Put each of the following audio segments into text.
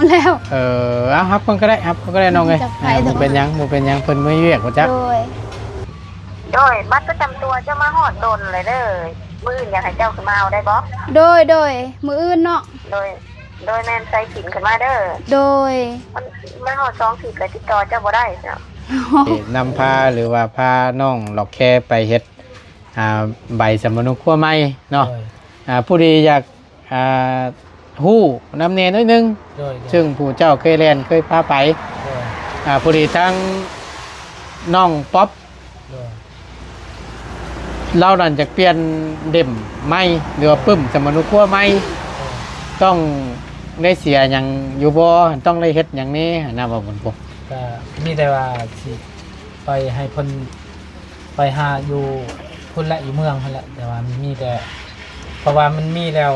แล้วเอาครับคนก็ได้ครับคนก็ได้น้องเลยหมูเป็นยังเพิ่นไม่เวียกบ่จักโดยบัตรประจำตัวเจ้ามาหอดโดนเลยเด้อมืออื่นอยากให้เจ้าขึ้นมาเอาได้บ่โดยมืออื่นเนาะโดยแม่นใส่ขินขึ้นมาเด้อโดยมันมาหอด2 ขีดเลยติดต่อเจ้าบ่ได้เนาะนำพาหรือว่าพาน้องหลอกแค่ไปเฮ็ดใบสมนุขั้วไม้เนาะผู้ดีอยากฮู้นำเนน้อยนึงซึ่งผู้เจ้าเคยเรียนเคยพาไปผู้ดีทั้งน้องป๊อปเราดันจะเปลี่ยนเด่มไม้หรือว่าปึ้มสมนุขั้วไม้ต้องได้เสียอย่างอยู่บ่ต้องได้เฮ็ดอย่างนี้นะบ่บุญผมก็มีแต่ว่าสิไปให้เพิ่นไปหาอยู่พุ่นละอยู่เมืองพุ่นละแต่ว่ามีแต่เพราะว่ามันมีแล้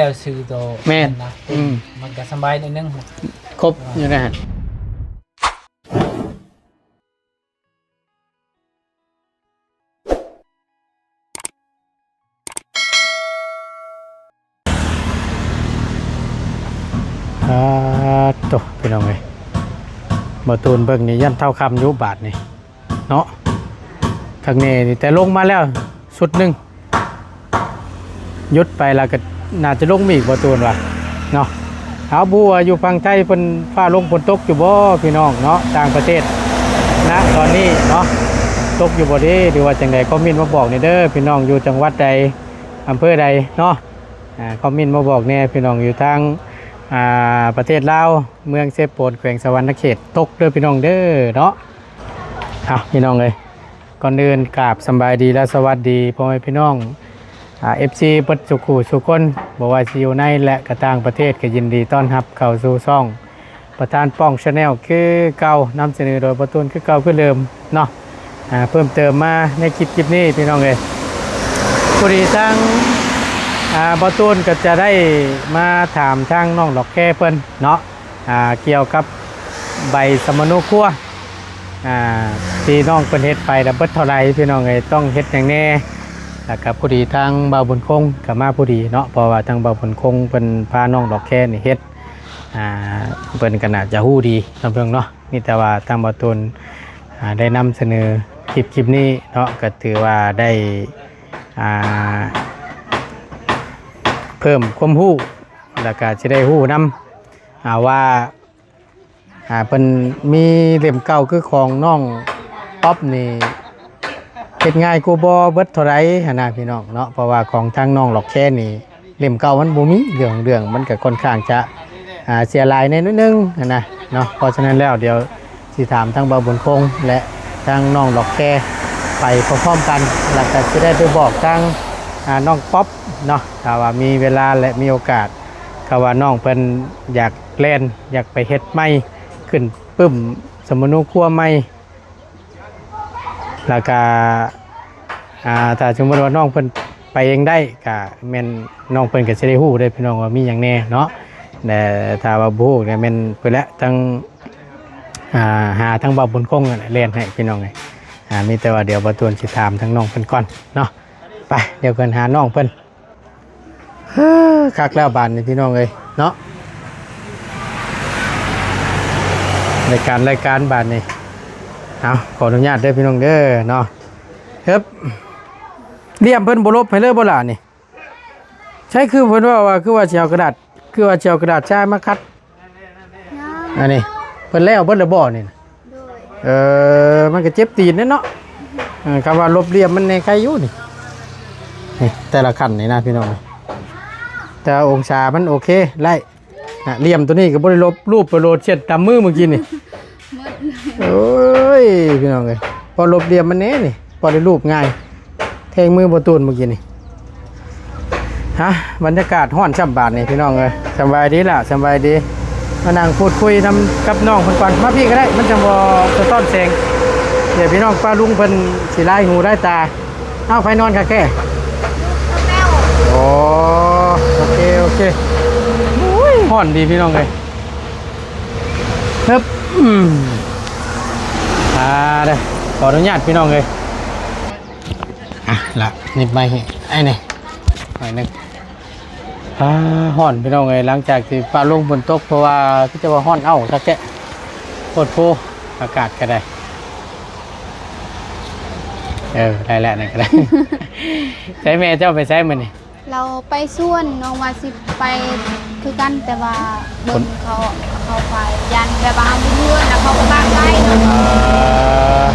วซื้อโตแม่นนะมันก็สบายนิดนึงครบอยู่นะฮะตกพี่น้องเลยบ่ตูนเบิ่งนี่ยันเท่าคำยุบาทนี่เนาะทางนี้แต่ลงมาแล้วสุดหนึ่งยุดไปแล้วก็น่าจะลงมีอีกบ่ตูนว่ะเนาะเอาบัวอยู่ฝั่งไทยเพิ่นฟ้าลงฝนตกอยู่บ่พี่น้องเนาะต่างประเทศนะตอนนี้เนาะตกอยู่บ่ดีหรือว่าจังใดคอมเมนต์มาบอกนี่เด้อพี่น้องอยู่จังหวัดใดอำเภอใดเนาะคอมเมนต์มาบอกแน่พี่น้องอยู่ทางประเทศลาวเมืองเซโปนแขวงสะวรรณเขตตกเด้อพี่น้องเด้อเนาะพี่น้องเลยก่อนอื่นกราบสบายดีและสวัสดีพ่อแม่พี่น้องFC ปัจจุบันสุคนบอกว่าอยู่ในและกระต่างประเทศก็ยินดีต้อนรับเข้าสู่ช่องประธานป้องชาแนลคือเก่านำเสนอโดยประตูนคือเก่าคือเดิมเนาะเพิ่มเติมมาในคลิปนี้พี่น้องเลยผู้ดีทั้งบอตูนก็จะได้มาถามทางน้องดอกแก้เพิ่นเนาะเกี่ยวกับใบสมนุคั่วที่น้องเพิ่นเฮ็ดไปแล้วเบิดเท่าไรพี่น้องเอ้ยต้องเฮ็ดอย่างแน่แล้วก็ผู้ดีทางบ่าวบุญคงก็มาผู้ดีเนาะเพราะว่าทางบ่าวบุญคงเพิ่นพาน้องดอกแก้นี่เฮ็ดเพิ่นก็น่าจะฮู้ดีนำเพิ่นเนาะนี่แต่ว่าทางบอตูนได้นำเสนอคลิปนี้เนาะก็ถือว่าได้เพิ่มความรู้แล้วก็จะได้รู้นำว่าเป็นมีเล่มเก่าคือของน้องป๊อปนี่เฮ็ดง่ายกูบ่เบิดเท่าไรนะพี่น้องเนาะเพราะว่าของทางน้องหลอกแค่นี่เล่มเก่ามันบ่มีเรื่องมันก็ค่อนข้างจะเสียรายในนิดนึงนะเนาะเพราะฉะนั้นแล้วเดี๋ยวสิถามทางบ่าวบุญคงและทางน้องหลอกแค่ไปพร้อมๆกันแล้วก็จะได้ไปบอกทางน้องป๊อปเนาะถ้าว่ามีเวลาและมีโอกาสก็ว่าน้องเพิ่นอยากเล่นอยากไปเฮ็ดไม้ขึ้นปึ้มสมนุคั่วไม้แล้วก็ถ้าสมมติว่าน้องเพิ่นไปเองได้ก็แม่นน้องเพิ่นก็สิได้ฮู้ได้พี่น้องว่ามีหยังแน่เนาะแต่ถ้าว่าบ่ฮู้ก็แม่นเพิ่นละทั้งหาทั้งบ่าวบุญคงนั่นแหละเล่นให้พี่น้องไงมีแต่ว่าเดี๋ยวบ่ตวนสิถามทั้งน้องเพิ่นก่อนเนาะไปเดี๋ยวกันหาน้องเพิ่นคักแล้วบานนี่พี่น้องเลยเนาะรายการบานนี่เอาขออนุญาตด้วยพี่น้องเด้อเนาะครับเรียมเพิ่นบ่ลบให้เลยบ่ล่ะนี่ใช่คือเพิ่นว่าคือว่าสิเอากระดาษชามาคัดอันนี้เพิ่นแล้วเบิดแล้วบ่นี่มันก็เจ็บตีนเนาะคำว่าลบเรียมมันในใครอยู่นี่แต่ละขั้นนี่นะพี่น้องแต่องศามันโอเคไล่เลี่ยมตัวนี้ก็บริลบรูปโปรโลเช็ดตามมือเมื่อกี้นี่โอ้ยพี่น้องเลยพอลบเลี่ยมมันเน้นี่พอได้รูปง่ายแทงมือบตูนเมื่อกี้นี่ฮะบรรยากาศห้อนช่ำบาดนี่พี่น้องเลยสบายดีล่ะสบายดีมานั่งพูดคุยทำกับน้องคนก่อนมาพี่ก็ได้มันจะจะต้อนแสงเดี๋ยวพี่น้องป้าลุงเพิ่นสีไล่หูไล่ตาเอาไฟนอนค่ะแกโอ้โอเคห่อนดีพี่น้องเลยครับเด้อขออนุญาตพี่น้องเลยละนิบไปไอ้นี่หน่อยนึง ฮ้อนพี่น้องเอ้ยหลังจากที่ฟ้าลงฝนตกเพราะว่าที่จะว่าฮ้อนเอ้าทักแกะโคตรโพอากาศก็ได้ได้แล้วนั่นก็ได้ ใช้แม่เจ้าไปใช้มันนี่ เราไปส่วนน้องว่าสิไปคือกันแต่ว่าเบิ่งเขาไปยันแบบว่าเพื่อนนะเขาก็บ้านไว้เนาะ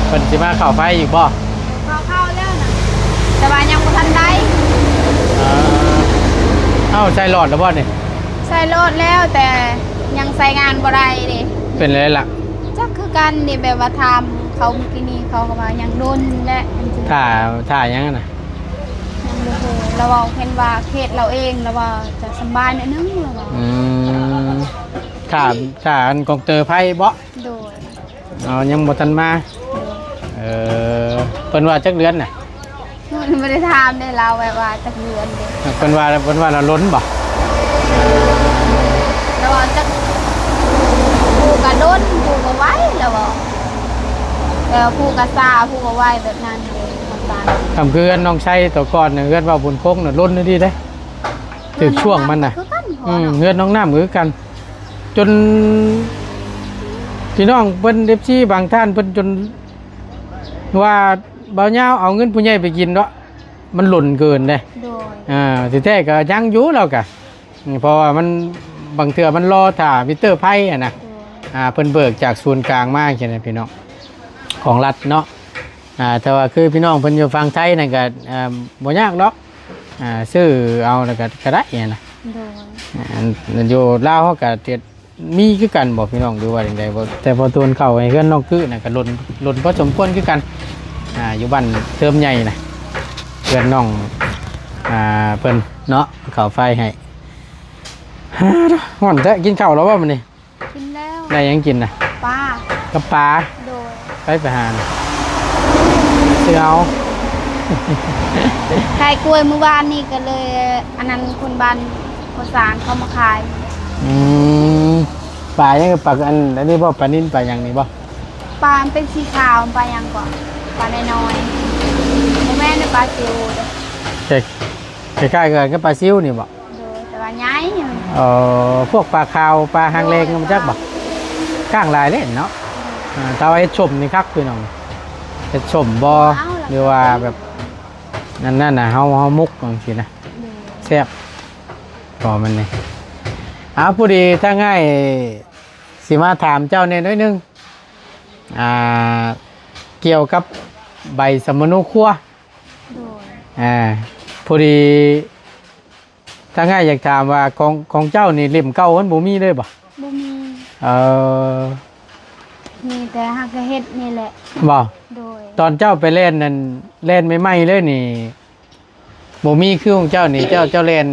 เพิ่นสิมาเข้าไฟอีกบ่ เข้าแล้วนะแต่ว่ายังบ่ทันได้ เอ้าใส่หลอดแล้วบ่นี่ ใส่รถแล้วแต่ยังใส่งานบ่ได้เด้ เป็นไรล่ะ จักคือกันนี่แบบว่าทำเขาเมื่อกี้นี้เขาก็ว่ายังโดนและจริงๆ ถ่ายังน่ะ ยังบ่ฮู้เราเว้าเห็นว่าเขตเราเองแล้วว่าจะสำบายนิดนึงแล้วว่า ถ่าอันกองเตอร์ไพ่บ่ โดย ยังบ่ทันมาเพิ่นว่าจักเดือนน่ะ มันไม่ได้ถามได้เราแบบว่าจักเดือนเด้ เพิ่นว่าเราล้นบ่ แล้วว่าจักผู้ก็โดนผู้ก็ไว้แล้วว่าแล้วผู้ก็ซาผู้ก็ไว้แบบนั้นเลยต่าง ทำคือน้องชัยตัวก่อนน่ะเฮือนว่าบุญคงน่ะล้นดีเด้ ๆ ถึงช่วงมันน่ะ คือกันพอเนาะ เฮือนน้องน้ำคือกัน จนพี่น้องเพิ่น FC บางท่านเพิ่นจนว่าบ่าวยาวเอาเงินผู้ใหญ่ไปกินเนาะมันหล่นเกินเด้ โดย สิแท้ก็ยังอยู่แล้วก็เพราะว่ามันบางเทื่อมันรอถ่ามิเตอร์ไพ่อะนะ โดย เพิ่นเบิกจากศูนย์กลางมาใช่ไหมพี่น้องของรัฐเนาะแต่ว่าคือพี่น้องเพิ่นอยู่ฝั่งไทยนั่นก็บ่ยากดอกซื้อเอาแล้วก็ได้นะ โดย อยู่ลาวเฮาก็เฮ็ดมีคือกันบ่พี่น้องดูว่าจังไดบ่แต่พอตูนเข้าให้เฮือนน้องคือน่ะก็หล่นพอสมควรคือกันอยู่บ้านเติมใหญ่น่ะเพื่อนน้องเพิ่นเนาะเข้าไฟให้ฮ้อนแท้กินข้าวแล้วบ่มื้อนี้ กินแล้ว ได้หยังกินน่ะ ป้า กับปลา โดย ไปหาน่ะซื้อเอา ขายกล้วยเมื่อวานนี่ก็เลยอันนั้นคนบ้านคนสารเขามาขาย ปลายังกับปลาอันนี้บ่ปลานิ่นปลาหยังนี่บ่ ปลามันเป็นสีขาวปลายังกว่าปลาน้อยๆบ่แม่นปลาซิวเด้อ คล้ายๆกันกับปลาซิวนี่บ่ โดยแต่ว่าใหญ่อยู่ พวกปลาขาวปลาหางเลงมันจักบ่ข้างหลายเล่นเนาะถ้าว่าเฮ็ดชมนี่คักพี่น้องเฮ็ดชมบ่หรือว่าแบบนั่นน่ะเฮามุกจังซี่นะ โดย แซ่บพอมันนี่ผู้ดีถ้าง่ายสิมาถามเจ้าเนี่ยน้อยนึงเกี่ยวกับใบสมนุครัว โดย พอดีถ้าง่ายอยากถามว่าของเจ้านี่เล่มเก่ามันบ่มีเลยบ่ บ่มี มีแต่ฮักกะเฮ็ดนี่แหละ บ่ โดย ตอนเจ้าไปเล่นนั่นเล่นใหม่ๆเลยนี่บ่มีคือของเจ้านี่เจ้าเล่น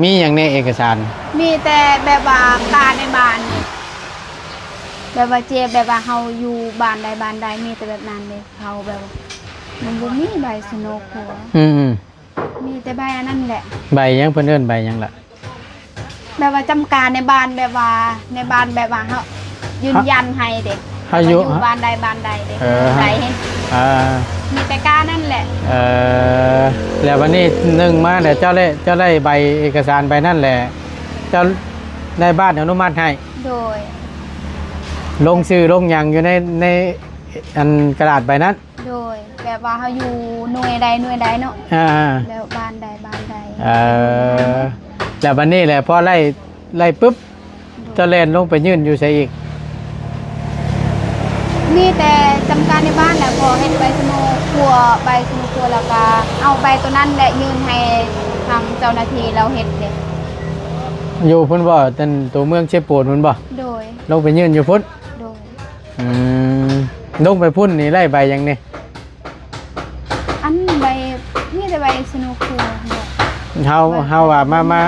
มีหยังในเอกสาร มีแต่แบบว่าการในบ้านนี่แบบว่าเจ็บแบบว่าเฮาอยู่บ้านใดบ้านใดมีแต่แบบนั้นเลยเขาแบบว่ามันบ่มีใบสโนว์ขัว มีแต่ใบอันนั้นแหละ ใบหยังเพิ่นเอิ้นใบหยังล่ะ แบบว่าจำการในบ้านแบบว่าในบ้านแบบว่าเฮายืนยันให้เด็ก เฮาอยู่ บ้านใดบ้านใดเด็ก เออ ใดเห็น อ่า มีแต่การนั่นแหละ แล้ววันนี้นึ่งมาแล้วเจ้าได้ใบเอกสารใบนั่นแหละเจ้าได้บ้านอนุมัติให้ โดย ลงชื่อลงหยังอยู่ในอันกระดาษใบนั้น โดยแบบว่าเฮาอยู่หน่วยใดหน่วยใดเนาะ แล้วบ้านใดบ้านใด แล้ววันนี้แหละพอไล่ปุ๊บเจ้าเล่นลงไปยื่นอยู่ใส่อีก มีแต่จำการในบ้านแหละพอเฮ็ดใบสโนว์ครัวใบสโนว์ครัวแล้วก็เอาใบตัวนั้นแหละยื่นให้ทางเจ้าหน้าที่เราเฮ็ดเด้ อยู่พุ่นบ่ตันตัวเมืองเชฟโปนพุ่นบ่ โดย ลงไปยื่นอยู่พุ่น โดย ลงไปพุ่นนี่ไล่ใบหยังนี่ อันใบมีแต่ใบสโนว์ครัวเด้อ เฮาว่ามา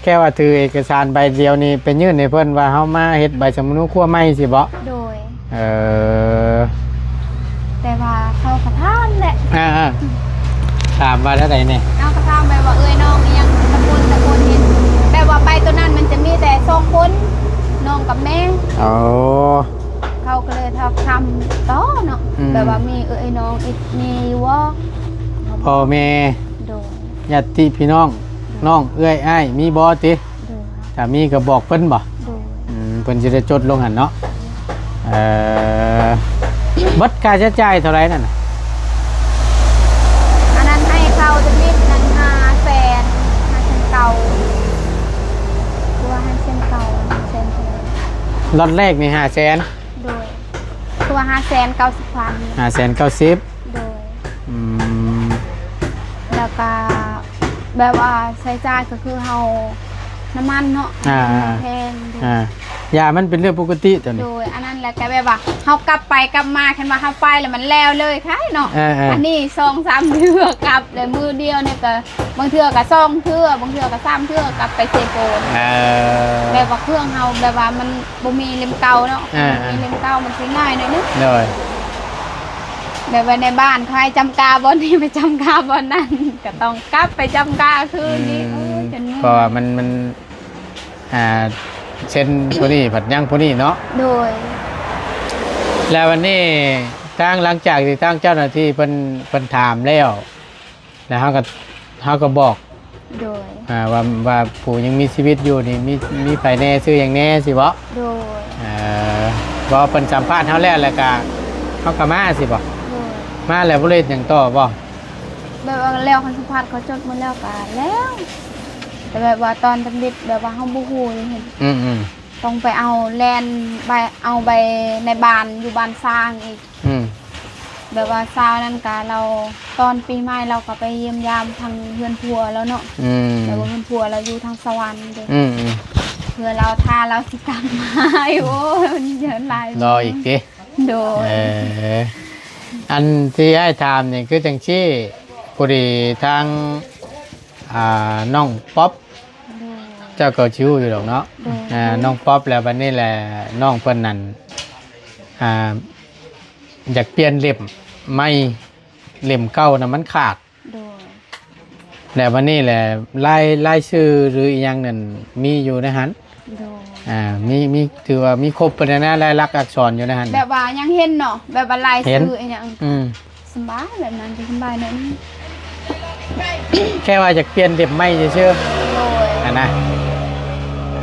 แค่ว่าถือเอกสารใบเดียวนี่เป็นยื่นให้เพิ่นว่าเฮามาเฮ็ดใบสมุนครัวใหม่สิบ่ โดย เออ แต่ว่าเขากระทำแหละ ถามว่าเท่าไหร่เนี่ย เอากระทำแบบว่าเอ้ยน้องอีหยังตะโกนเห็นแบบว่าใบตัวนั้นมันจะมีแต่2คนน้องกับแม่ อ๋อ เขาก็เลยทำต่อเนาะแบบว่ามีเอ้ยน้องอีกมีอยู่ว่า พ่อแม่ โดย ญาติพี่น้อง โดย น้องเอื้อยอ้ายมีบ่ติ โดย ถ้ามีก็บอกเพิ่นบ่ โดย เพิ่นสิได้จดลงหั่นเนาะบัดค่าใช้จ่ายเท่าไหร่นั่นน่ะ อันนั้นให้เขาจะมีนัน500,000 500,000เก่าตัว500,000เก่า500,000เท่าไหร่ ล็อตแรกนี่500,000 โดยตัว590,000 590,000 โดย อืม แล้วก็แบบว่าใช้จ่ายก็คือเฮาน้ำมันเนาะแพง ยามันเป็นเรื่องปกติตัวนี้ โดยอันนั้นแหละก็แบบว่าเฮากลับไปกลับมาคันว่าเฮาไปแล้วมันแล้วเลยค่ะเนาะอันนี้2-3เทื่อกลับเลยมือเดียวเนี่ยก็บางเทื่อก็2เทื่อบางเทื่อก็3เทื่อกลับไปเซโปนแบบว่าเครื่องเฮาแบบว่ามันบ่มีเล่มเก่าเนาะมีเล่มเก่ามันสิง่ายหน่อยนึง เลย แบบว่าในบ้านเขาให้จำกาบอนนี้ไปจำกาบอนนั้นก็ต้องกลับไปจำกาคืนนี้จน เพราะว่ามันเช่นผู้นี้ผัดย่างผู้นี้เนาะ โดย แล้ววันนี้ทางหลังจากที่ทางเจ้าหน้าที่เพิ่นถามแล้วเขาก็บอก โดย ว่าผู้ยังมีชีวิตอยู่นี่มีไผแน่ชื่ออย่างแน่สิบ่ โดย บ่เพิ่นสัมภาษณ์เฮาแล้วก็เฮาก็มาสิบ่ โดย มาแล้วบ่ได้หยังต่อบ่ แบบว่าแล้วคันสัมภาษณ์เขาจดหมดแล้วก็แล้วแต่แบบว่าตอนตำบิดแบบว่าเฮาบ่ฮู้เลยเห็น อืม ต้องไปเอาแลนใบเอาใบในบ้านอยู่บ้านสร้างอีก แบบว่าซาวนั้นก็เราตอนปีใหม่เราก็ไปเยี่ยมยามทางเพื่อนพัวแล้วเนาะแต่ว่าเพื่อนพัวเราอยู่ทางสวรรค์เด้เพื่อเราทาเราสิกลับมาโอ้ยมันเยอะหลาย รออีกสิ โดย อันที่ให้ถามนี่คือจังซี่ผู้ดีทางน้องป๊อป โดย เจ้าก็ชิวอยู่หรอกเนาะ โดย น้องป๊อปแล้วบัดนี้แหละน้องเพิ่นนั่นอยากเปลี่ยนเล่มไม่เล่มเก่านะมันขาด โดย แล้ววันนี้แหละไล่ชื่อหรืออีหยังนั่นมีอยู่ในหัน โดย มีถือว่ามีครบเป็นนะลายลักษณ์อักษรอยู่ในหัน แบบว่ายังเห็นเนาะแบบว่าลาย เห็น ซื้อไอ้เนี่ย สบายแบบนั้นจะสบายหน่อยนึง แค่ว่าอยากเปลี่ยนเล่มไม่เชื่อ โดย ๆนะ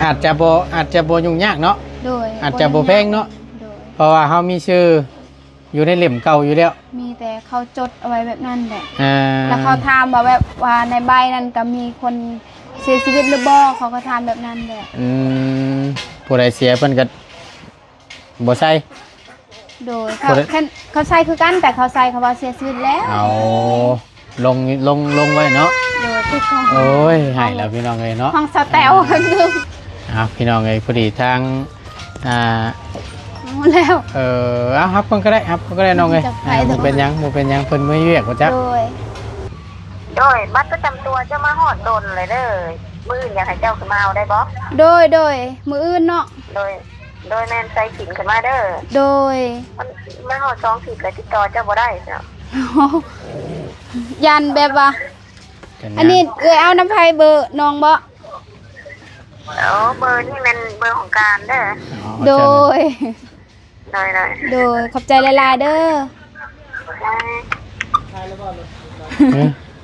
อาจจะบ่ยุ่งยากเนาะ โดย อาจจะบ่แพงเนาะ โดย เพราะว่าเฮามีชื่ออยู่ในเล่มเก่าอยู่แล้ว มีแต่เขาจดเอาไว้แบบนั้นแหละ อ่า แล้วเขาถามแบบว่าในใบนั้นก็มีคนเสียชีวิตหรือบ่เขาก็ถามแบบนั้นแหละ ผู้ใดเสียเพิ่นก็บ่ใส่ โดยเขาใส่คือกันแต่เขาใส่เขาว่าเสียชีวิตแล้ว เอาลงไว้เนาะ โดยทุกของ โอ้ยหายแล้วพี่น้องเอ้ยเนาะ ห้องสแตลคนนึง พี่น้องเอ้ยพอดีทางหมดแล้ว ครับเพิ่นก็ได้ครับเพิ่นก็ได้น้องเอ้ย จะไป บ่เป็นหยังเพิ่นมื้อเวียกว่าจัก โดย บัตรประจำตัวเจ้ามาหอดดนเลยเด้อมื้ออื่นอยากให้เจ้าขึ้นมาเอาได้บ่ โดยมืออื่นเนาะ โดยแม่นใส่ขิงขึ้นมาเด้อ โดย มันมาหอด2 ขีดเลยติดต่อเจ้าบ่ได้เนาะ ยันแบบว่าอันนี้เอาน้ำไผ่เบอร์น้องบ่ เบอร์นี่มันเบอร์ของการเด้อ โดย โดย ขอบใจหลายๆเด้อ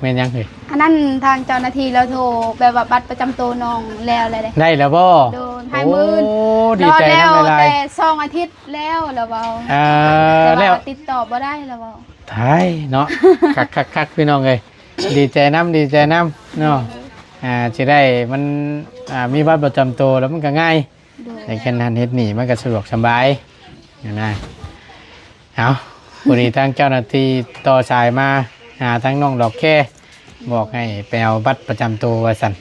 แม่นยังเฮ้ย อันนั้นทางเจ้าหน้าที่เราโทรแบบว่าบัตรประจำตัวน้องแล้วอะไรเลย ได้แล้วบ่ โดนให้หมื่น โอ้ดีใจ แล้ว นำหลาย แต่2 อาทิตย์แล้วแล้วเบา ๆแล้ว ติดต่อบ่ได้แล้วเบา ท้ายเนาะ คักพี่น้องเอ้ยดีใจนำเนาะสิได้มันมีบัตรประจำตัวแล้วมันก็ง่าย โดย ในแค่นั้นเฮ็ดหนีมันก็สะดวกสบายอย่างนั้นเอาวันนี้ทางเจ้าหน้าที่ต่อสายมาหาทั้งน้องดอกแค่บอกให้ไปเอาบัตรประจำตัวว่าสั่น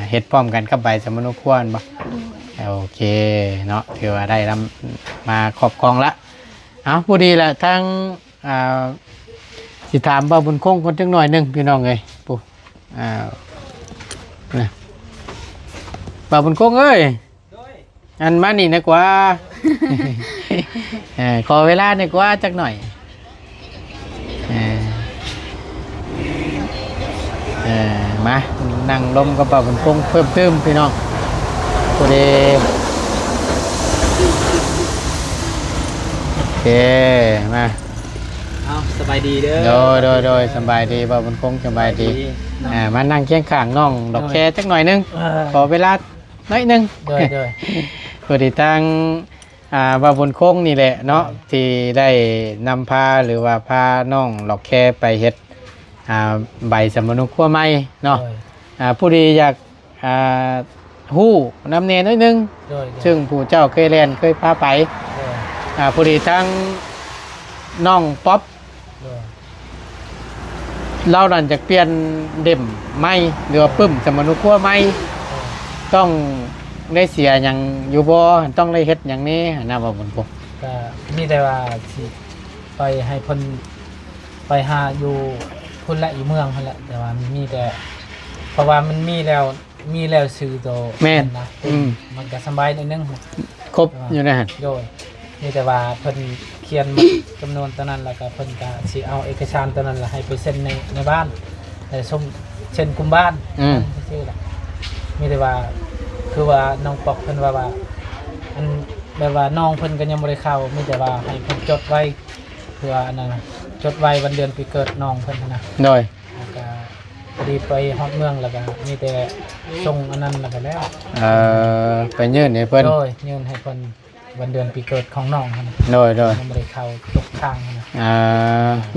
เฮ็ดพร้อมกันกับใบสมนุพวนบ่โอเคเนาะถือว่าได้มาครอบครองละเอาพอดีแหละทั้งสิถามบ่าวบุญคงคนจังหน่อยหนึงพี่น้องเอ้ยปู่นะบ่าวบุญคงเอ้ยอันมานี่นะกว่า ขอเวลาหน่อยกว่าจักหน่อยมานั่งลมกระเป๋าบนคงเพิ่มเติมพี่น้องโอเคมา เอาส บายดีเด้อ โดยสบายดีบ่าวบุญคงสบายดีมานั่งเคียงข้างน้องดอกแคจักหน่อยนึงขอเวลาน้อยนึง โดย พอดีทางบ่าวบุญคงนี่แหละเนาะที่ได้นำพาหรือว่าพาน้องดอกแคไปเฮ็ดใบสมนุครัวใหม่เนาะผู้ดีอยากฮู้นำเนน้อยนึงซึ่งผู้เจ้าเคยเรียนเคยพาไปผู้ดีทั้งน้องป๊อปเราดันจะเปลี่ยนเด่มไม้หรือว่าปึ้มสมนุครัวไม้ต้องได้เสียอย่างอยู่บ่ต้องได้เฮ็ดอย่างนี้นะบ่บุญคง ก็มีแต่ว่าสิไปให้เพิ่นไปหาอยู่พุ่นละอยู่เมืองพุ่นละแต่ว่ามีแต่เพราะว่ามันมีแล้วซื้อโตนะมันก็สบายนิดนึง ครบอยู่นะฮะ โดยมีแต่ว่าเพิ่นเขียนจำนวนตอนนั้นแล้วก็เพิ่นก็สิเอาเอกสารตอนนั้นละให้ไปเซ็นในบ้านแต่ส่งเช่นกุมบ้านซื่อๆล่ะมีแต่ว่าคือว่าน้องปอกเพิ่นว่าอันแบบว่าน้องเพิ่นก็ยังบ่ได้เข้ามีแต่ว่าให้เพิ่นจดไว้เพื่ออันนั้นจดไว้วันเดือนปีเกิดน้องเพิ่นนะ โดย แล้วก็พอดีไปฮอดเมืองแล้วก็มีแต่ส่งอันนั้นแล้วก็แล้ว ไปยื่นให้เพิ่น โดยยื่นให้เพิ่นวันเดือนปีเกิดของน้องหั่นน่ะ โดย ยังบ่ได้เข้าตกทางหั่นน่ะ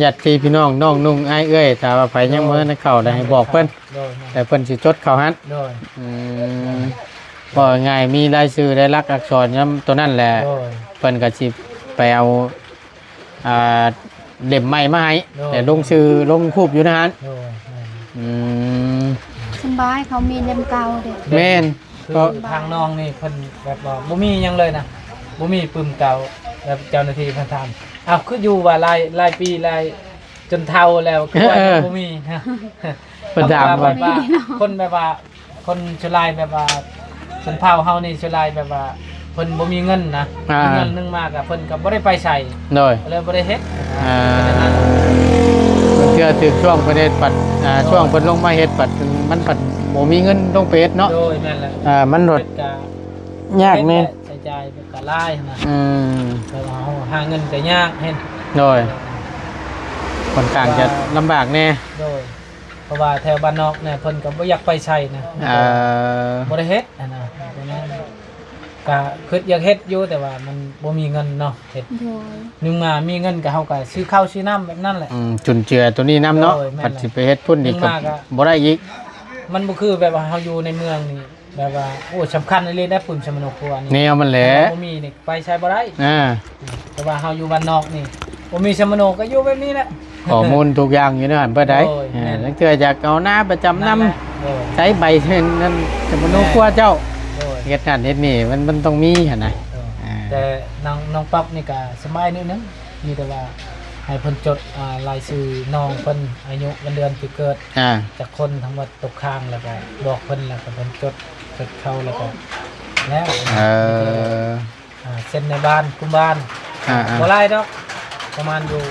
ญาติพี่น้องน้องนุ่งอ้ายเอ้ยถ้าว่าไผยังบ่ได้เข้าได้ให้บอกเพิ่น โดย แต่เพิ่นสิจดเข้าหัน โดย บ่ง่ายมีรายชื่อรายลักษณ์อักษรยำตัวนั้นแหละ โดย เพิ่นก็สิไปเอาเล่มใหม่มาให้ โดย แต่ลงชื่อลงคูบอยู่นะฮะ โดย สบายเขามีเล่มเก่าเด้ แม่น คือ ก็ ทางน้องนี่เพิ่นแบบว่าบ่มีหยังเลยนะบ่มีปึ้มเก่าแบบเจ้าหน้าที่เพิ่นถามอ้าวคืออยู่ว่าหลายปีหลายจนเฒ่าแล้วคือว่าบ่มีนะ เพิ่นถามว่า แบบว่าคนแบบว่าคนชลายแบบว่าชนเผ่าเฮานี่ชลายแบบว่าเพิ่นบ่มีเงินนะมีเงินนึงมากอะเพิ่นก็บ่ได้ไปใช้ โดย ก็เลยบ่ได้เฮ็ด เพื่อถึงช่วงประเด็นปัดช่วงเพิ่นลงมาเฮ็ดปัดมันปัดบ่มีเงินลงไปเฮ็ดเนาะ โดยนั่นแหละ มันรถ เฮ็ดก็ ยากแม่ ใช้จ่ายก็หลายนะ แต่ว่าเฮาหาเงินก็ยากเฮ็ด โดยค่อนข้างจะลำบากแน่ โดยเพราะว่าแถวบ้านนอกเนี่ยเพิ่นก็บ่อยากไปใช้นะบ่ได้เฮ็ดนะเพราะนั้นก็คืออยากเฮ็ดอยู่แต่ว่ามันบ่มีเงินเนาะเฮ็ด โดย นึงมามีเงินก็เฮาก็ซื้อข้าวซื้อน้ำแบบนั้นแหละ จุนเจือตัวนี้น้ำเนาะ โดยแม่น ปัดสิไปเฮ็ดพุ่นนี่ก็ มากอะ บ่ได้อีก มันบ่คือแบบว่าเฮาอยู่ในเมืองนี่แบบว่าโอ้สำคัญเลยได้ปุ่มชมโนครัวนี่ แนวมันแหละ บ่มีนี่ไปใช้บ่ได้ อ่า แต่ว่าเฮาอยู่บ้านนอกนี่บ่มีชมโนก็อยู่แบบนี้แหละ ข้อมูลทุกอย่างอยู่ในหันเบิดได้ โดยแม่น ลังเทื่ออยากเอาหน้าประจำนำ โดย ใช้ใบเช่นนั้นจะบ่รู้กลัวเจ้า โดย เฮ็ดนั่นเฮ็ดนี่มันต้องมีหั่นน่ะ แต่น้องปั๊บนี่ก็สบายนิดนึงมีแต่ว่าให้เพิ่นจดรายชื่อน้องเพิ่นอายุวันเดือนปีเกิด อ่า จากคนทั้งหมดตกค้างแล้วก็บอกเพิ่นแล้วก็เพิ่นจดเข้าแล้วก็แล้ว เซ็นในบ้านกุมบ้านบ่หลายดอกประมาณอยู่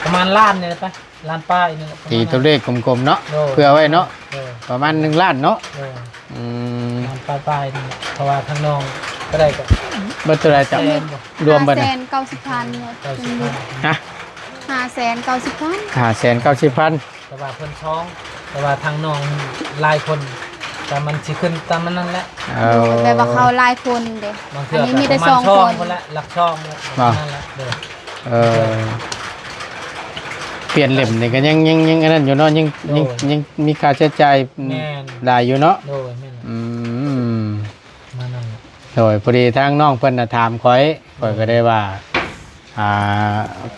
ประมาณล้านนี่แหละปะล้านป้ายนี่แหละ ตีตัวเลขกลมๆเนาะ โดย เพื่อไว้เนาะ โดย ประมาณ1ล้านเนาะ โดย อืม ล้านป้ายนี่แหละเพราะว่าทางน้องก็ได้ก็ เบิดเท่าไหร่จ้ะ แสนบ่ รวมเบิดน่ะ 590,000เนี่ย 90,000 ฮะ 590,000 590,000 แต่ว่าเพิ่นท้องแต่ว่าทางน้องหลายคนแต่มันสิขึ้นตามมันนั่นแหละ แบบว่าเขาหลายคนเด้ บาง อั เทื่ น อ นี้มีแต่ ประมาณ 2 ช่อง คน คนละหลักช่องเนี่ยนั่นแหละเด้อ เออเปลี่ยนเล่มนี่ก็ยังอันนั้นอยู่เนาะยังมีค่าใช้จ่าย แม่น หลายอยู่เนาะ โดยแม่น อืม มานั่นแหละ โดยพอดีทางน้องเพิ่นน่ะถามข่อยก็ได้ว่า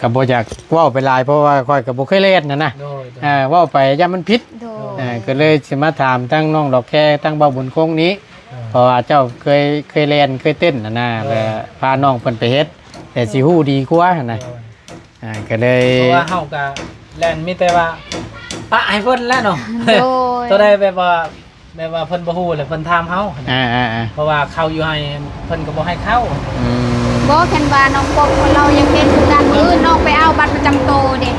ก็บ่อยากเว้าไปหลายเพราะว่าข่อยก็บ่เคยเล่นนะ โดย เว้าไปย่ามันผิด โดย ก็เลยสิมาถามทั้งน้องดอกแค่ทั้งเบาบุญคงนี้ เพราะว่าเจ้าเคยเล่นเคยเต้นนะแล้วพาน้องเพิ่นไปเฮ็ดแต่สิฮู้ดีกว่านะก็เลย เพราะว่าเฮาก็แล่นมีแต่ว่าปะให้เพิ่นแล้วเนาะ โดย ตัวใดแบบว่าเพิ่นบ่ฮู้แล้วเพิ่นถามเฮา เพราะว่าเขาอยู่ให้เพิ่นก็บ่ให้เข้า บ่แค่นว่าน้องปกเรายังเป็นคือกันมื้อน้องไปเอาบัตรประจำตัวเด้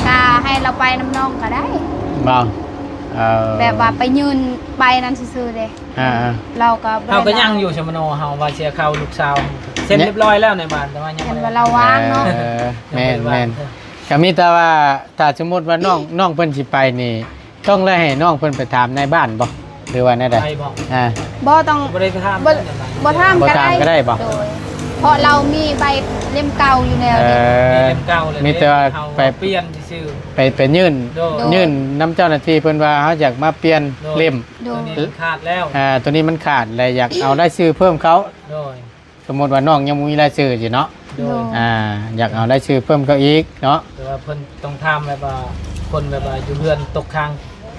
ก็ให้เราไปน้ำน้องก็ได้ บ่ แบบว่าไปยืนไปนั่นซื่อๆเด้ อ่า เราก็บ่ได้ เฮาก็ยังอยู่ชมโนเฮาว่าเสียเข้าลูกสาวเซ็นเรียบร้อยแล้วในบ้านแต่ว่ายัง เห็ บ่ น ได้ ว่าเราวางเนาะ แม่นก็มีแต่ว่าถ้าสมมุติว่าน้องเพิ่นสิไปนี่ต้องเลยให้น้องเพิ่นไปถามในบ้านบ่หรือว่าแนวใด ไปบ่ บ่ต้อง บ่ได้ถาม บ่ถาม บ่ ก็ ถามก็ได้บ่ โดยเพราะเรามีใบเล่มเก่าอยู่แล้ว เอ นี่ มี อ เล่มเก่าเลย มีแต่ว่า เฮา ไป เปลี่ยนซื่อ ไปยื่น โดย ยื่นน้ำเจ้าหน้าที่เพิ่นว่าเขาอยากมาเปลี่ยนเล่ม โด ตัวย นี้มันขาดแล้ว ตัวนี้มันขาดเลยอยากเอารายชื่อเพิ่มเขา โดย สมมติว่าน้องยังบ่มีรายชื่ออยู่เนาะ โดย อยากเอารายชื่อเพิ่มเขาอีกเนาะ แต่ว่าเพิ่นต้องทำแบบว่าคนแบบว่าอยู่เรือนตกค้าง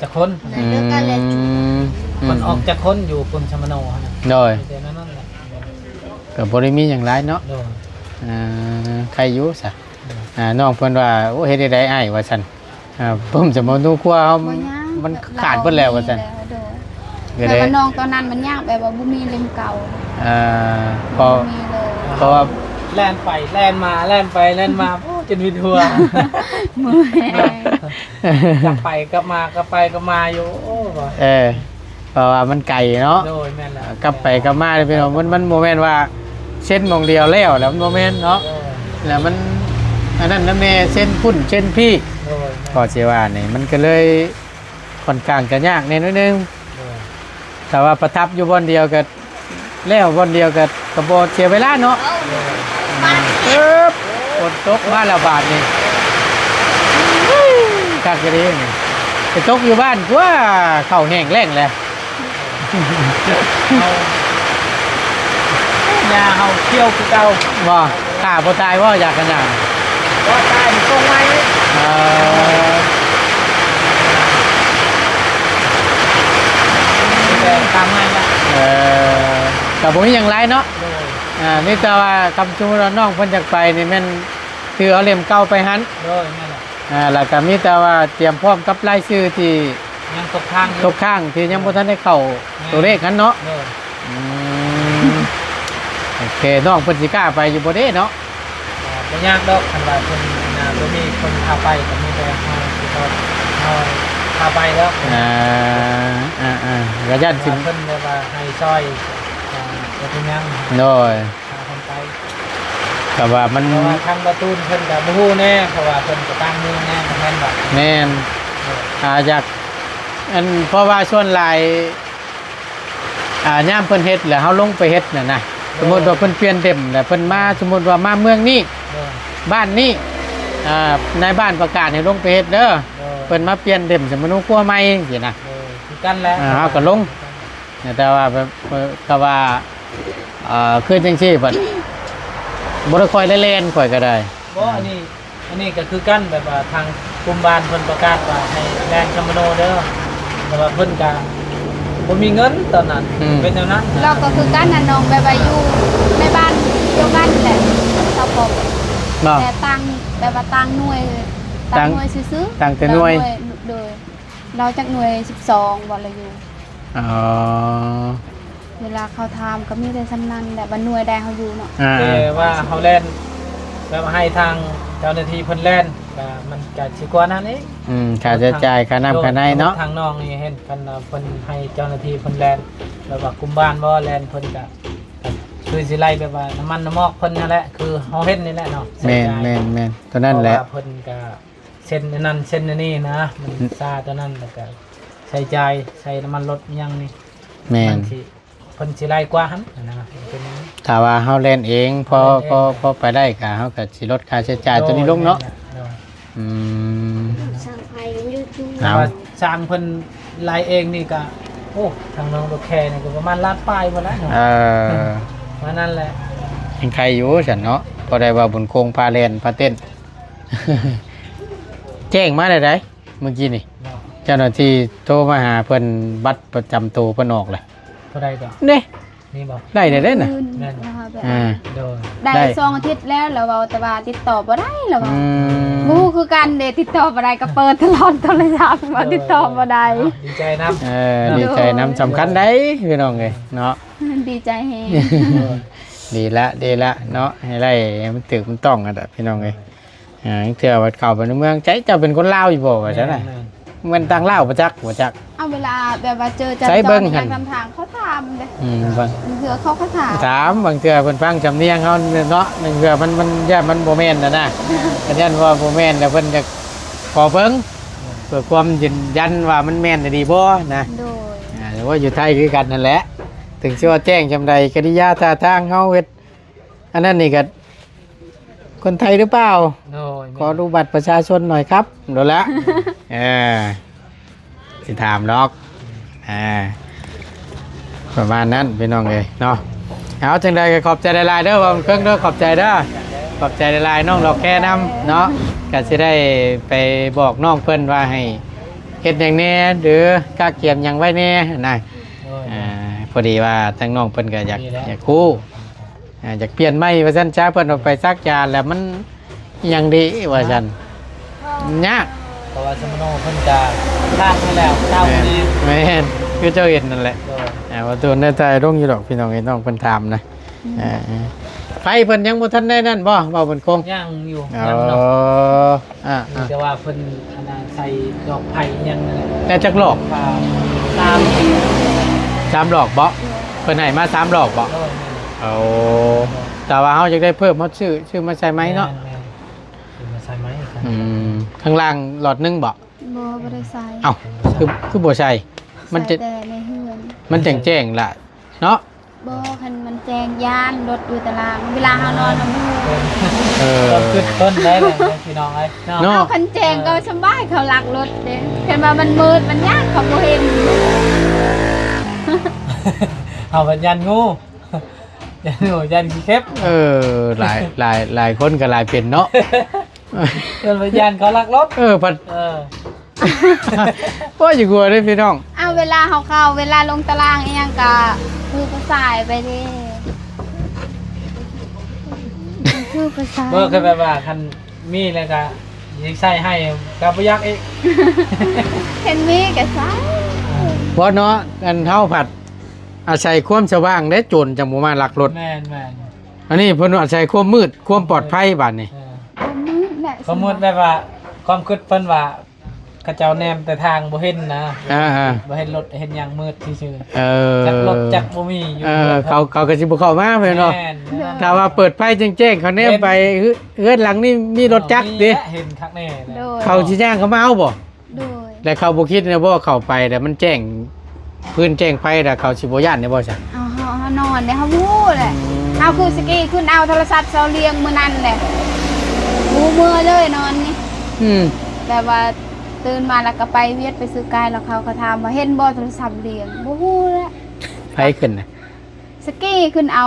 จะคน คนออกจากคนอยู่ปุ่นชมโนฮะนะ โดย แต่นั่นแหละ ก็บ่ได้มีหยังหลายเนาะ โดย ใครอยู่ซะน้องเพิ่นว่าโอ้เฮ็ดได้อ้ายว่าซั่นผมจะมาดูครัวเขา บ่ยาก มันขาดเบิดแล้วว่าซั่น โดยแต่ว่าน้องตอนนั้นมันยากแบบว่าบ่มีเล่มเก่า พอ บ่มีเลย เพราะว่า แล่นไปแล่นมาแล่นไปแล่นมาโอ้จนวิดหัว เมื่อย กลับไปกลับมากลับไปกลับมาอยู่โอ้บ่ เพราะว่ามันไกลเนาะ โดยแม่นแล้ว กลับไปกลับมาพี่น้องมันโมเมนต์ว่าเส้นมองเดียวแล้วแล้วโมเมนต์เนาะ โดย แล้วมันอันนั้นนะแม่เส้นพุ่นเส้นพี่ โดย ก็เชื่อว่านี่มันก็เลยค่อนข้างจะยากนิดนึง โดย แต่ว่าประทับอยู่บนเดียวกับแล้วบนเดียวกับกระโบเสียเวลาเนาะ โดย ฝนตกมาละบาทนี่กักกระดิ่งไปตกอยู่บ้านกว่าเข่าแห้งแล้งเลย เอายาเฮาเที่ยวคือเก่า ว่าข้าพอตายว่าอยากกันอย่าง ว่าตายมันตรงไว้ แต่ตามนั้นละ กับผมอย่างไรเนาะ โดย นี่แต่ว่าคำชูเราน้องเพิ่นจากไปนี่แม่นคือเอาเล่มเก่าไปหัน โดยนั่นแหละ แล้วก็มีแต่ว่าเตรียมพร้อมกับรายชื่อที่ ยังตกทางอยู่ ตกข้างที่ยังบ่ทันได้เข้าตัวเลขนั้นเนาะ โดย โอเคน้องเพิ่นสิกล้าไปอยู่บ่เด้เนาะ ไม่ยากดอกคันว่าคนนะบ่มีคนพาไปก็มีแต่เฮาสิเฮาพาไปแล้ว ก็ยันสิ เพิ่นแบบว่าให้ซอยก็เป็นยัง โดย พาคนไป ก็ว่ามัน เพราะว่าทางประตูเพิ่นก็บ่ฮู้แน่เพราะว่าเพิ่นก็ตั้งมือแน่บ่แม่นว่า แม่นอยากเพราะว่าส่วนหลายย่ามเพิ่นเฮ็ดแล้วเฮาลงไปเฮ็ดน่ะนะสมมุติว่าเพิ่นเปลี่ยนเต็มแล้วเพิ่นมาสมมุติว่ามาเมืองนี้ โดย บ้านนี้ในบ้านประกาศให้ลงไปเฮ็ดเด้อเพิ่นมาเปลี่ยนเต็มสมมุติว่าครัวใหม่จังซี่นะ โดยคือกันแล้ว เฮาก็ลง แต่ว่าก็ว่าคือจังซี่บัดบ่ได้ค่อยได้เล่นค่อยก็ได้ บ่อันนี้ก็คือกันแบบว่าทางกลุ่มบ้านเพิ่นประกาศว่าให้แลนด์คัมโนเด้อแต่ว่าเพิ่นก็บ่มีเงินตอนนั้นเป็นแนวนั้น เราก็คือกันน่ะน้องแบบว่าอยู่ในบ้านเดียวกันแหละชาวปก เนาะ แต่ตังแบบว่าตังหน่วยตังหน่วยซื้อๆ ตังแต่หน่วย โดยเราจากหน่วย12บ่ละอยู่ อ๋อ เวลาเขาทำก็มีแต่สำนันแบบว่าหน่วยใดเขาอยู่เนาะ แต่ว่าเฮาแลนด์แบบให้ทางเจ้าหน้าที่เพิ่นแลนด์ก็มันก็สิกว่านั้นเอง ค่าใช้จ่ายค่าน้ำค่าในเนาะ ทางน้องนี่เห็นกันเพิ่นให้เจ้าหน้าที่เพิ่นแลนด์แบบว่ากลุ่มบ้านบ่แลนด์เพิ่นก็คือสิไล่แบบว่าน้ำมันน้ำมอกเพิ่นนั่นแหละคือเฮาเฮ็ดนี่แหละเนาะ แม่นตัวนั้นแหละ เพราว่าเพิ่นก็เซ็นอันนั้นเซ็นอันนี้นะมันซาตัวนั้นแล้วก็ใช้จ่ายใช้น้ำมันรถอิหยังนี่ แม่น มันสิเพิ่นสิไล่กว่าหั่นนะเป็นอย่างนี้ ถ้าว่าเฮาเล่นเองพอไปได้ก็เฮาก็สิลดค่าใช้จ่ายตัวนี้ลงเนาะ อืม แต่ว่าสร้างเพิ่นไล่เองนี่ก็โอ้ทางน้องรถแค่นี่ก็ประมาณล้านปลายหมดแล้วเนาะว่านั่นแหละ ยังใครอยู่ฉันเนาะพอได้ว่าบุญโคงพาเล่นพาเต้น แจ้งมาได้เมื่อกี้นี่ เนาะ เจ้าหน้าที่โทรมาหาเพิ่นบัตรประจำตัวเพิ่นออกเลย เท่าใดก็ เด้ นี่บอก ได้น่ะ แม่น นะคะแบบ โดย ได้2อาทิตย์แล้วเราแต่ว่าติดต่อบ่ได้เรา อืม คือกันเด้ติดต่อบ่ได้ก็เปิดตลอดโทรศัพท์ว่าติดต่อบ่ได้ ดีใจนะ ดีใจน้ำสำคัญได้พี่น้องเลยเนาะ ดีใจแฮง ดีละเนาะให้ไล่มันตึกมันต้องกันพี่น้องเลยเถื่อว่าเข้าไปในเมืองใจเจ้าเป็นคนลาวอยู่บ่ว่าซั่นน่ะมันต่างลาวบ่จัก เอาเวลาแบบว่าเจอจั ใช้ จ เบิ่ อง น หั่น ทางทางเขาถามเลย บาง เถือเขาถาม ถามบางเทื่อเพิ่นฟังจำเนียงเฮาเนาะหนึ่งเทื่อมันย่านมันบ่แม่นนะกันยันว่าบ่แม่นแล้วเพิ่นจะขอเบิ่งเพื่อความยืนยันว่ามันแม่นดีบ่นะ โดย หรือว่าอยู่ไทยคือกันนั่นแหละถึงสิว่าแจ้งจำใดกริยาท่าทางเฮาเฮ็ดอันนั้นนี่ก็คนไทยหรือเปล่า โอ้ย ขอดูบัตรประชาชนหน่อยครับโดนละสิถามดอกประมาณนั้นพี่น้องเลยเนาะเอาจังใดก็ขอบใจหลายๆเด้อว่าเครื่องเด้อขอบใจเด้อขอบใจหลายๆน้องดอกแค่น้ำเนาะก็สิได้ไปบอกน้องเพิ่นว่าให้เฮ็ดอย่างแน่หรือกล้าเกียมอย่างไว้แน่นะ โอ้ย พอดีว่าทั้งน้องเพิ่นก็อยากคู่อยากเปลี่ยนไม้ว่าซั่นช้าเพิ่นเอาไปซักยาแล้วมันยังดีว่าซั่นยาก เพราะว่าสมโนเพิ่นจะลากให้แล้วเจ้านี้ แม่นคือเจ้าเห็นนั่นแหละ โดย ว่าตัวในใจร่งอยู่ดอกพี่น้องไอ้น้องเพิ่นถามนะไฟเพิ่นยังบ่ทันได้นั่นบ่เว้าเพิ่นคง ย่างอยู่ อ๋อ ยังเนาะ แต่ว่าเพิ่นอันนั้นใส่ดอกไผ่ยังนั่นแหละ แต่จักหลอก ว่าตาม 3หลอกบ่เพิ่นให้มา3หลอกบ่ โดย เอาแต่ว่าเฮาอยากได้เพิ่มเฮาชื่อมาใส่ไหมเนาะ แม่นมาใส่ไหมครับ ข้างล่างหลอดหนึงบ่ บ่ได้ใส่ เอ้าคือบ่ใช่มันจะ ใส่แต่ในเฮือน มันแจ้งๆล่ะเนาะ บ่คันมันแจงยานรถอยู่ตารางเวลาเฮานอนมันมืด ต้นขึ้นต้นได้เลยพี่น้องไอ้เนาะ เนาะ เอาคันแจงก็สบายเขาลักรถเด้เห็นว่ามันมืดมันยากเขาบ่เห็น เอาเป็นยันงูยันงูยันขี้เข็บ หลายคนก็หลายเป็นเนาะ เป็นยันเขาลักรถ พัด เ ว่าอยู่กลัวได้พี่น้อง เอาเวลาเฮาเข้าเวลาลงตารางอีหยังก็คือก็สายไปเด้คือก็สาย เมื่อเคยแบบว่าคันมีแล้วก็ยิงใส่ให้กับประยักษ์อีก เห็นมีก็สาย เพราะเนาะกันเท่าผัดอาศัยความสว่างและโจรจังบ่มาลักรถ แม่น อันนี้เพิ่นอาศัยความมืดความปลอดภัยบัดนี้ บ่มืดแหละ สมมติแบบว่าความคิดเพิ่นว่าเขาเจ้าแนมแต่ทางบ่เห็นนะ บ่เห็นรถเห็นอย่างมืดซื่อๆจักรถจักบ่มีอยู่ เขาก็สิบ่เข้ามาเพิ่นเนาะ แม่น ถ้าว่าเปิดไฟแจ้งๆเขาแนมไปเฮือนหลังนี่มีรถจักรดิ เห็นคักแน่เลย โดย เขาสิย่างเขามาเอาบ่ โดย แต่เขาบ่คิดนะว่าเข้าไปแต่มันแจ้งพื้นแจ้งไฟแต่เขาสิบ่ย่านได้บ่ซะ เอาเฮานอนเนี่ยเฮาวู้แหละเอาคือสกี้ขึ้นเอาโทรศัพท์เซาเลียงมื้อนั้นแหละวู้มือเลยนอนนี่ แบบว่าตื่นมาแล้วก็ไปเวียดไปซื้อกายแล้วเขาก็ถามว่าเห็นบ่โทรศัพท์เลียงบ่ฮู้แหละ ไฟขึ้นน่ะ สกี้ขึ้นเอา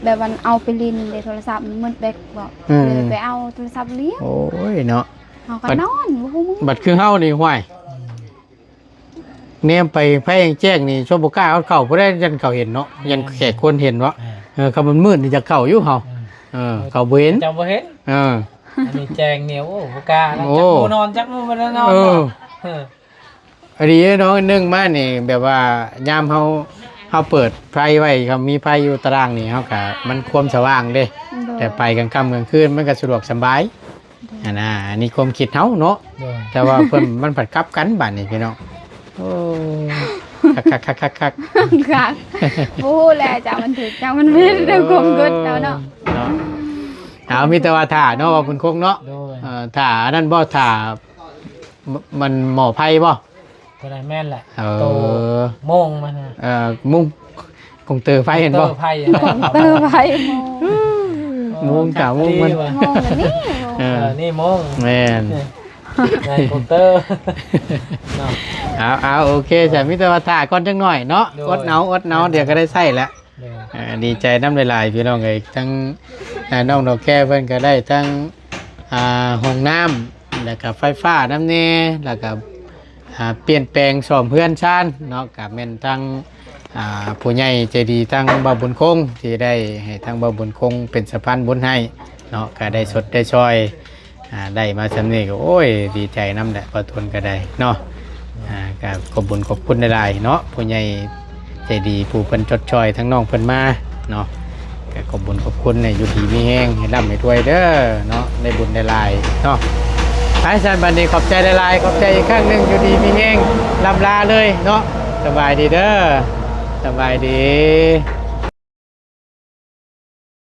แบบว่าเอาไปลินในโทรศัพท์มันมืดแบกบอกเลยไปเอาโทรศัพท์เลี้ยง โอ้ยเนาะ เขาก็นอนบ่ฮู้ บัดคือเฮานี่ห้วยแนมไปไฟแจ้งนี่ชอบบ่กล้าเอาเข้าบ่ได้ยันเขาเห็นเนาะยันแขกคนเห็นเนาะเขามันมืดนี่จะเข้าอยู่เฮาเขาบ่เห็น เจ้าบ่เห็นอันนี้แจงเหนียวโอ้บ่กล้านะจักมูนอนจักมูบ่ได้นอนเออ อันนี้น้องนึงมานี่แบบว่ายามเฮาเปิดไฟไว้ครับมีไฟอยู่ตารางนี่เฮาก็มันความสว่างเด้แต่ไปกลางค่ำกลางคืนมันก็สะดวกสบายอันนี้ความคิดเฮาเนาะแต่ว่าเพิ่นมันผัดกลับกันบัดนี้พี่น้องโอ้คัก ค่ะบ่ฮู้แหละจ้ามันถูกจ้ามันผิดเรื่องความกดแล้วเนาะ เอามีแต่ว่าถ่าเนาะว่าเพิ่นคงเนาะถ่าอันนั้นบ่ถ่ามันหมอไผบ่ ก็ได้แม่นแหละ โต โมงมันนะ มุ้งคงเตอไฟเห็นบ่ เตอร์ไพ่ เตอไผ มุ้งกะมุ้งมัน มองอันนี้ นี่โมง แม่น ในคอมเตอร์ เอาโอเคจ้ะมีแต่ว่าถ่าก่อนจังหน่อยเนาะอดเนาเดี๋ยวก็ได้ใช้แล้วดีใจน้ำหลายๆพี่น้องเอ้ยทั้งน้องดอกแก้เพิ่นก็ได้ทั้งห้องน้ำแล้วก็ไฟฟ้าน้ำแน่แล้วก็เปลี่ยนแปลงซ่อมเพื่อนชานเนาะกับแม่นทั้งผู้ใหญ่ใจดีทั้งบ่าวบุญคงที่ได้ให้ทั้งบ่าวบุญคงเป็นสะพานบุญให้เนาะก็ได้สดได้ช่วยได้มาสำนี้ก็โอ้ยดีใจน้ำแหละพอทนก็ได้เนาะก็ขอบบุญขอบคุณหลายๆเนาะผู้ใหญ่ใจดีผู้เพิ่นชดช่วยทั้งน้องเพิ่นมาเนาะก็ขอบบุญขอบคุณในอยู่ดีมีแห้งให้ร่ำให้รวยเด้อเนาะได้บุญได้หลายเนาะ ไอ้สันบันนี้ขอบใจหลายๆขอบใจอีกครั้งหนึงอยู่ดีมีแห้งลำลาเลยเนาะสบายดีเด้อสบายดี